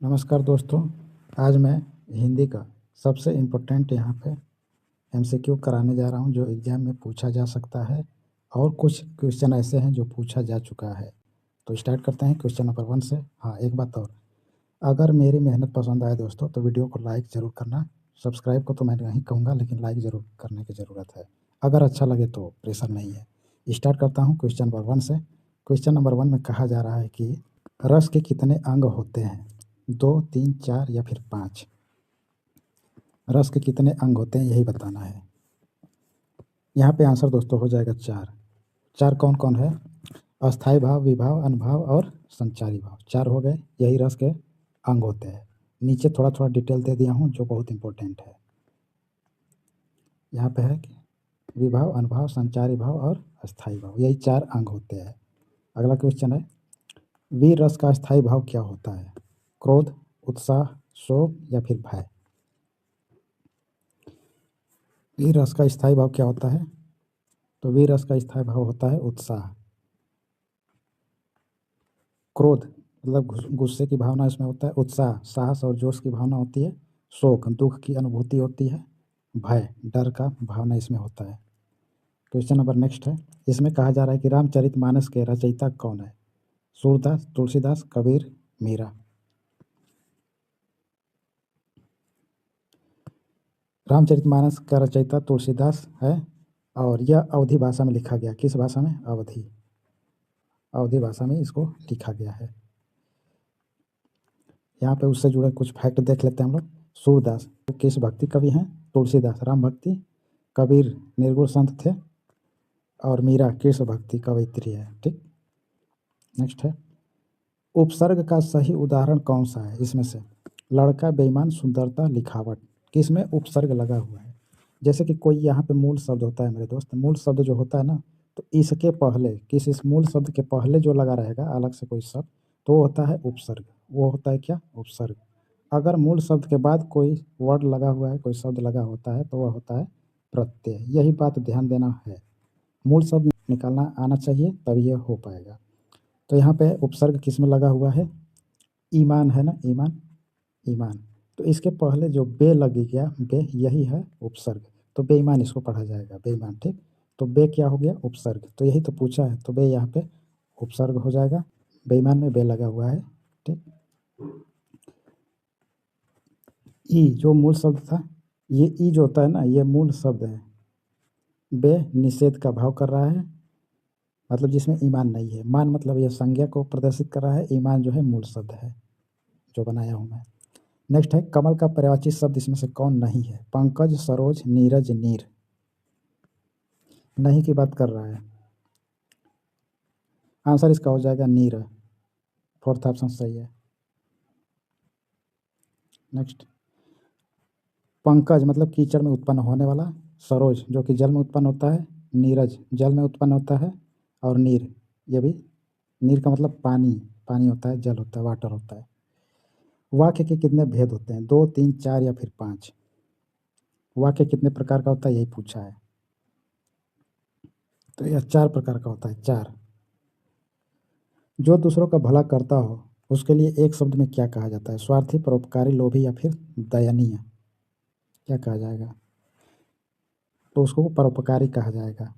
नमस्कार दोस्तों। आज मैं हिंदी का सबसे इम्पोर्टेंट यहाँ पे एमसीक्यू कराने जा रहा हूँ जो एग्ज़ाम में पूछा जा सकता है और कुछ क्वेश्चन ऐसे हैं जो पूछा जा चुका है। तो स्टार्ट करते हैं क्वेश्चन नंबर 1 से। हाँ, एक बात और, अगर मेरी मेहनत पसंद आए दोस्तों तो वीडियो को लाइक ज़रूर करना। सब्सक्राइब को तो मैं नहीं कहूँगा, लेकिन लाइक ज़रूर करने की ज़रूरत है। अगर अच्छा लगे तो प्रेशर नहीं है। स्टार्ट करता हूँ क्वेश्चन नंबर 1 से। क्वेश्चन नंबर 1 में कहा जा रहा है कि रस के कितने अंग होते हैं? 2, 3, 4 या फिर 5? रस के कितने अंग होते हैं यही बताना है। यहाँ पे आंसर दोस्तों हो जाएगा 4। 4 कौन कौन है? अस्थाई भाव, विभाव, अनुभाव और संचारी भाव। 4 हो गए, यही रस के अंग होते हैं। नीचे थोड़ा थोड़ा डिटेल दे दिया हूँ जो बहुत इंपॉर्टेंट है। यहाँ पे है कि विभाव, अनुभाव, संचारी भाव और अस्थाई भाव, यही 4 अंग होते हैं। अगला क्वेश्चन है, वीर रस का अस्थाई भाव क्या होता है? क्रोध, उत्साह, शोक या फिर भय? वीर रस का स्थायी भाव क्या होता है? तो वीर रस का स्थायी भाव होता है उत्साह। क्रोध मतलब गुस्से की भावना इसमें होता है। उत्साह साहस और जोश की भावना होती है। शोक दुख की अनुभूति होती है। भय डर का भावना इसमें होता है। क्वेश्चन नंबर नेक्स्ट है, इसमें कहा जा रहा है कि रामचरितमानस के रचयिता कौन है? सूरदास, तुलसीदास, कबीर, मीरा? रामचरितमानस का रचयिता तुलसीदास है और यह अवधी भाषा में लिखा गया। किस भाषा में? अवधी भाषा में इसको लिखा गया है। यहाँ पे उससे जुड़े कुछ फैक्ट देख लेते हैं हम लोग। सूरदास किस भक्ति कवि हैं? तुलसीदास राम भक्ति, कबीर निर्गुण संत थे और मीरा कृष्ण भक्ति कवयित्री है। ठीक, नेक्स्ट है, उपसर्ग का सही उदाहरण कौन सा है इसमें से? लड़का, बेईमान, सुंदरता, लिखावट। किसमें उपसर्ग लगा हुआ है? जैसे कि कोई यहाँ पे मूल शब्द होता है मेरे दोस्त, मूल शब्द जो होता है ना, तो इसके पहले इस मूल शब्द के पहले जो लगा रहेगा अलग से कोई शब्द, तो वो होता है उपसर्ग। वो होता है क्या? उपसर्ग। अगर मूल शब्द के बाद कोई वर्ड लगा हुआ है, कोई शब्द लगा होता है, तो वह होता है प्रत्यय। यही बात ध्यान देना है, मूल शब्द निकालना आना चाहिए तभी यह हो पाएगा। तो यहाँ पे उपसर्ग किस में लगा हुआ है? ईमान है ना, ईमान, ईमान। तो इसके पहले जो बे लगी गया, बे यही है उपसर्ग। तो बेईमान इसको पढ़ा जाएगा, बेईमान। ठीक, तो बे क्या हो गया? उपसर्ग। तो यही तो पूछा है, तो बे यहाँ पे उपसर्ग हो जाएगा। बेईमान में बे लगा हुआ है। ठीक, ई जो मूल शब्द था, ये ई जो होता है ना, ये मूल शब्द है। बे निषेध का भाव कर रहा है, मतलब जिसमें ईमान नहीं है। मान मतलब यह संज्ञा को प्रदर्शित कर रहा है। ईमान जो है मूल शब्द है जो बनाया हूँ मैं। नेक्स्ट है, कमल का पर्यायवाची शब्द इसमें से कौन नहीं है? पंकज, सरोज, नीरज, नीर। नहीं की बात कर रहा है, आंसर इसका हो जाएगा नीर। फोर्थ ऑप्शन सही है। नेक्स्ट, पंकज मतलब कीचड़ में उत्पन्न होने वाला, सरोज जो कि जल में उत्पन्न होता है, नीरज जल में उत्पन्न होता है, और नीर, ये भी, नीर का मतलब पानी, पानी होता है, जल होता है, वाटर होता है। वाक्य के कितने भेद होते हैं? 2, 3, 4 या फिर 5? वाक्य कितने प्रकार का होता है यही पूछा है। तो यह 4 प्रकार का होता है, 4। जो दूसरों का भला करता हो उसके लिए एक शब्द में क्या कहा जाता है? स्वार्थी, परोपकारी, लोभी या फिर दयनीय? क्या कहा जाएगा? तो उसको परोपकारी कहा जाएगा।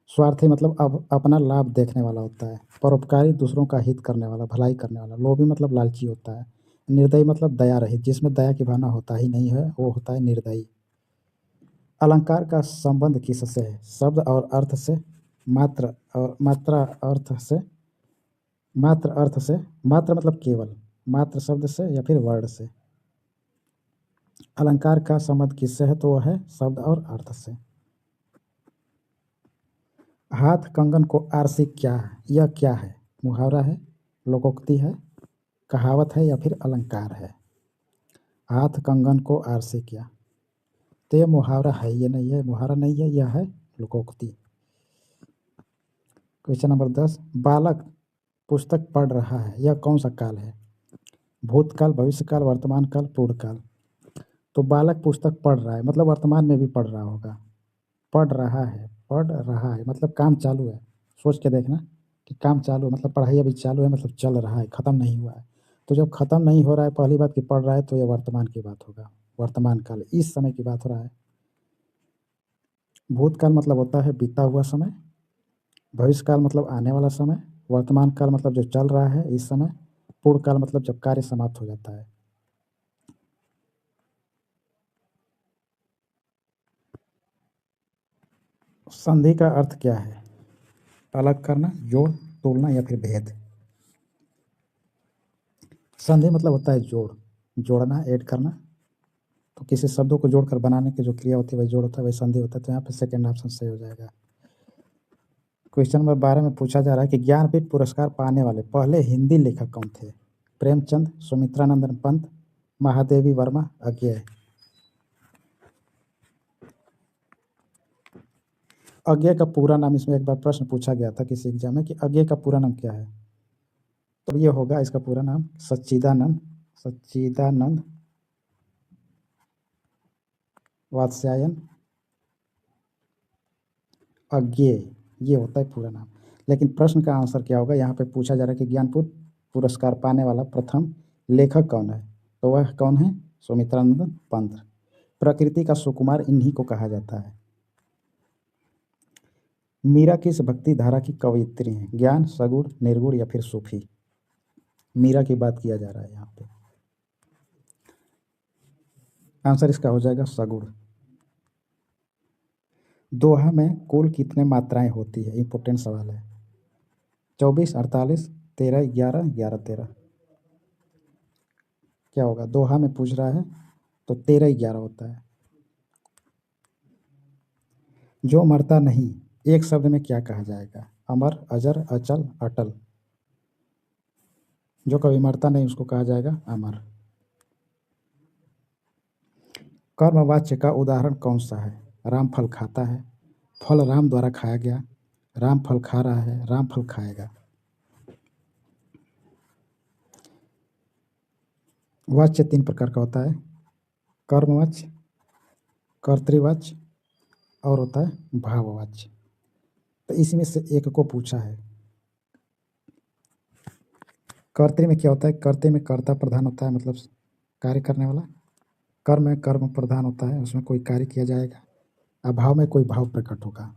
स्वार्थी मतलब अब अपना लाभ देखने वाला होता है। परोपकारी दूसरों का हित करने वाला, भलाई करने वाला। लोभी मतलब लालची होता है। निर्दयी मतलब दया रहित, जिसमें दया की भावना होता ही नहीं है वो होता है निर्दयी। अलंकार का संबंध किससे है? शब्द और अर्थ से, मात्र और मात्रा अर्थ से, मात्र अर्थ से, मात्र मतलब केवल, मात्र शब्द से या फिर वर्ण से। अलंकार का संबंध किससे है? तो वह है शब्द और अर्थ से। हाथ कंगन को आरसी क्या है? यह क्या है? मुहावरा है, लोकोक्ति है, कहावत है या फिर अलंकार है? हाथ कंगन को आरसी क्या, तो यह मुहावरा है, ये नहीं है, मुहावरा नहीं है, यह है लोकोक्ति। क्वेश्चन नंबर 10, बालक पुस्तक पढ़ रहा है, यह कौन सा काल है? भूतकाल, भविष्यकाल, वर्तमान काल, पूर्व काल? तो बालक पुस्तक पढ़ रहा है मतलब वर्तमान में भी पढ़ रहा होगा। पढ़ रहा है, पढ़ रहा है मतलब काम चालू है। सोच के देखना कि काम चालू है मतलब पढ़ाई अभी चालू है, मतलब चल रहा है, ख़त्म नहीं हुआ है। तो जब ख़त्म नहीं हो रहा है पहली बात कि पढ़ रहा है तो ये वर्तमान की बात होगा, वर्तमान काल, इस समय की बात हो रहा है। भूतकाल मतलब होता है बीता हुआ समय, भविष्य काल मतलब आने वाला समय, वर्तमान काल मतलब जो चल रहा है इस समय, पूर्ण काल मतलब जब कार्य समाप्त हो जाता है। संधि का अर्थ क्या है? अलग करना, जोड़, तोड़ना या फिर भेद। संधि मतलब होता है जोड़, जोड़ना, ऐड करना। तो किसी शब्दों को जोड़कर बनाने की जो क्रिया होती है वही जोड़ होता है, वही संधि होता है। तो यहाँ पे सेकंड ऑप्शन सही हो जाएगा। क्वेश्चन नंबर 12 में पूछा जा रहा है कि ज्ञानपीठ पुरस्कार पाने वाले पहले हिंदी लेखक कौन थे? प्रेमचंद, सुमित्रानंदन पंत, महादेवी वर्मा, अज्ञेय। अज्ञेय का पूरा नाम, इसमें एक बार प्रश्न पूछा गया था किसी एग्जाम में कि अज्ञेय का पूरा नाम क्या है, तो ये होगा इसका पूरा नाम सच्चिदानंद, सच्चिदानंद वात्स्यायन अज्ञेय, ये होता है पूरा नाम। लेकिन प्रश्न का आंसर क्या होगा, यहाँ पे पूछा जा रहा है कि ज्ञानपीठ पुरस्कार पाने वाला प्रथम लेखक कौन है, तो वह कौन है? सुमित्रानंद पंत। प्रकृति का सुकुमार इन्हीं को कहा जाता है। मीरा किस भक्ति धारा की कवयित्री हैं? ज्ञान, सगुण, निर्गुण या फिर सूफी। मीरा की बात किया जा रहा है यहाँ पे। आंसर इसका हो जाएगा सगुण। दोहा में कुल कितने मात्राएं होती है? इंपॉर्टेंट सवाल है। 24, 48, 13, 11, 11, 13। क्या होगा? दोहा में पूछ रहा है तो 13, 11 होता है। जो मरता नहीं, एक शब्द में क्या कहा जाएगा? अमर, अजर, अचल, अटल। जो कभी मरता नहीं उसको कहा जाएगा अमर। कर्मवाच्य का उदाहरण कौन सा है? राम फल खाता है, फल राम द्वारा खाया गया, राम फल खा रहा है, राम फल खाएगा। वाच्य 3 प्रकार का होता है, कर्मवाच्य, कर्तृवाच्य और होता है भाववाच्य। तो इसमें से एक को पूछा है। कर्तृ में क्या होता है? कर्तृ में कर्ता प्रधान होता है, मतलब कार्य करने वाला। कर्म में कर्म प्रधान होता है, उसमें कोई कार्य किया जाएगा। अभाव में कोई भाव प्रकट होगा।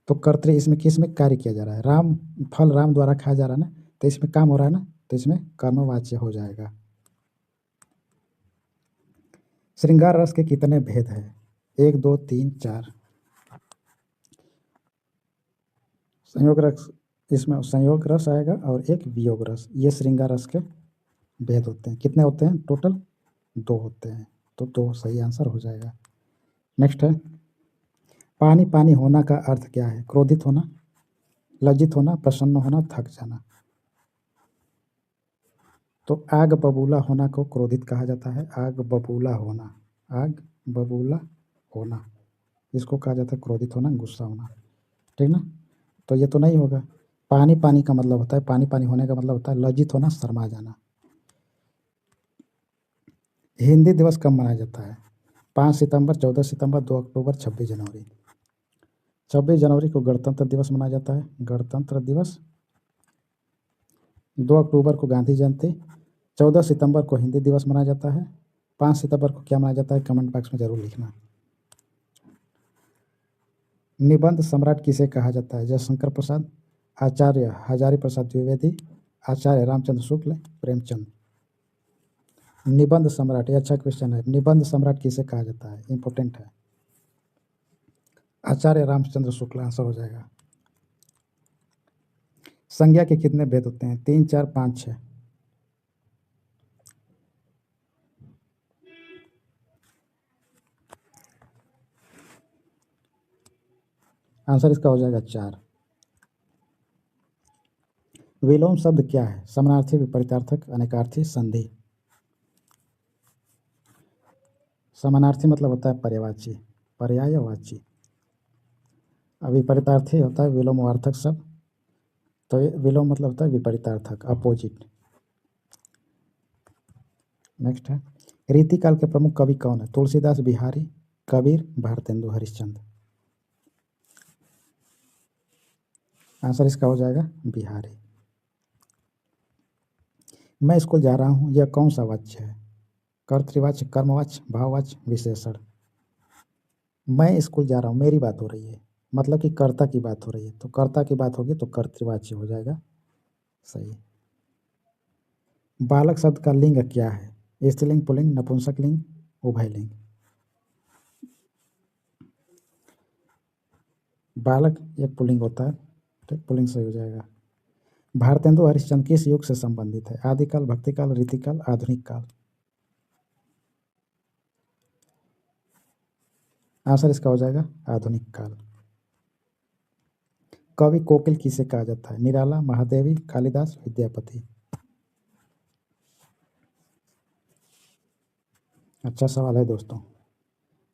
तो कर्तृ इसमें किस में कार्य किया जा रहा है? राम फल राम द्वारा खाया जा रहा है ना, तो इसमें काम हो रहा है ना, तो इसमें कर्मवाच्य हो जाएगा। श्रृंगार रस के कितने भेद हैं? 1, 2, 3, 4। संयोग रस, इसमें संयोग रस आएगा और एक वियोग रस। ये श्रृंगार रस के भेद होते हैं। कितने होते हैं टोटल? 2 होते हैं। तो 2 सही आंसर हो जाएगा। नेक्स्ट है, पानी पानी होना का अर्थ क्या है? क्रोधित होना, लज्जित होना, प्रसन्न होना, थक जाना। तो आग बबूला होना को क्रोधित कहा जाता है। आग बबूला होना, आग बबूला होना, इसको कहा जाता है क्रोधित होना, गुस्सा होना। ठीक ना? तो ये तो नहीं होगा। पानी पानी का मतलब होता है, पानी पानी होने का मतलब होता है लज्जित होना, शर्मा जाना। हिंदी दिवस कब मनाया जाता है? 5 सितंबर, 14 सितंबर, 2 अक्टूबर, 26 जनवरी। 26 जनवरी को गणतंत्र दिवस मनाया जाता है, गणतंत्र दिवस। 2 अक्टूबर को गांधी जयंती, 14 सितंबर को हिंदी दिवस मनाया जाता है, 5 सितंबर को क्या मनाया जाता है? कमेंट बॉक्स में जरूर लिखना। निबंध सम्राट किसे कहा जाता है? जयशंकर प्रसाद, आचार्य हजारी प्रसाद द्विवेदी, आचार्य रामचंद्र शुक्ल, प्रेमचंद। निबंध सम्राट, ये अच्छा क्वेश्चन है। निबंध सम्राट किसे कहा जाता है? इंपॉर्टेंट है। आचार्य रामचंद्र शुक्ल आंसर हो जाएगा। संज्ञा के कितने भेद होते हैं? 3, 4, 5, 6। आंसर इसका हो जाएगा 4। विलोम शब्द क्या है? समानार्थी, विपरीतार्थक, अनेकार्थी, संधि। समानार्थी मतलब होता है पर्यायवाची, पर्यायवाची। विपरीतार्थी होता है विलोमवार्थक शब्द। तो ये विलोम मतलब होता है विपरीतार्थक, अपोजिट। नेक्स्ट है, रीतिकाल के प्रमुख कवि कौन है? तुलसीदास, बिहारी, कबीर, भारतेंदु हरिश्चंद्र। आंसर इसका हो जाएगा बिहारी। मैं स्कूल जा रहा हूँ, यह कौन सा वाच्य है? कर्तृवाच्य, कर्मवाच्य, भाववाच्य, विशेषण। मैं स्कूल जा रहा हूँ, मेरी बात हो रही है, मतलब कि कर्ता की बात हो रही है, तो कर्ता की बात होगी तो कर्तृवाच्य हो जाएगा। सही। बालक शब्द का लिंग क्या है? स्त्रीलिंग, पुल्लिंग, नपुंसकलिंग, उभयलिंग। बालक एक पुल्लिंग होता है, ठीक, पुल्लिंग सही हो जाएगा। भारतेंदु हरिश्चंद्र किस युग से संबंधित है? आदिकाल, भक्तिकाल, रीतिकाल, आधुनिक काल। आंसर इसका हो जाएगा आधुनिक काल। कवि कोकिल किसे कहा जाता है? निराला, महादेवी, कालिदास, विद्यापति। अच्छा सवाल है दोस्तों,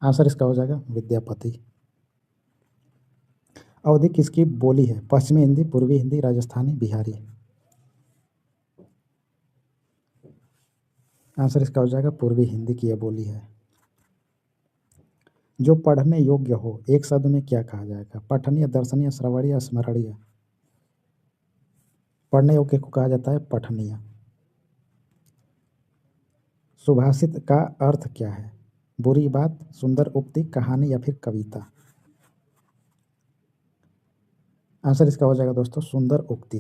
आंसर इसका हो जाएगा विद्यापति। अवधी किसकी बोली है? पश्चिमी हिंदी, पूर्वी हिंदी, राजस्थानी, बिहारी। आंसर इसका हो जाएगा पूर्वी हिंदी की यह बोली है। जो पढ़ने योग्य हो, एक शब्द में क्या कहा जाएगा? पठनीय, दर्शनीय, श्रवणीय, स्मरणीय। पढ़ने योग्य को कहा जाता है पठनीय। सुभाषित का अर्थ क्या है? बुरी बात, सुंदर उक्ति, कहानी या फिर कविता। आंसर इसका हो जाएगा दोस्तों सुंदर उक्ति।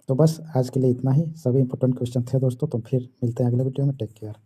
तो बस आज के लिए इतना ही, सभी इंपॉर्टेंट क्वेश्चन थे दोस्तों, तो फिर मिलते हैं अगले वीडियो में। Take care.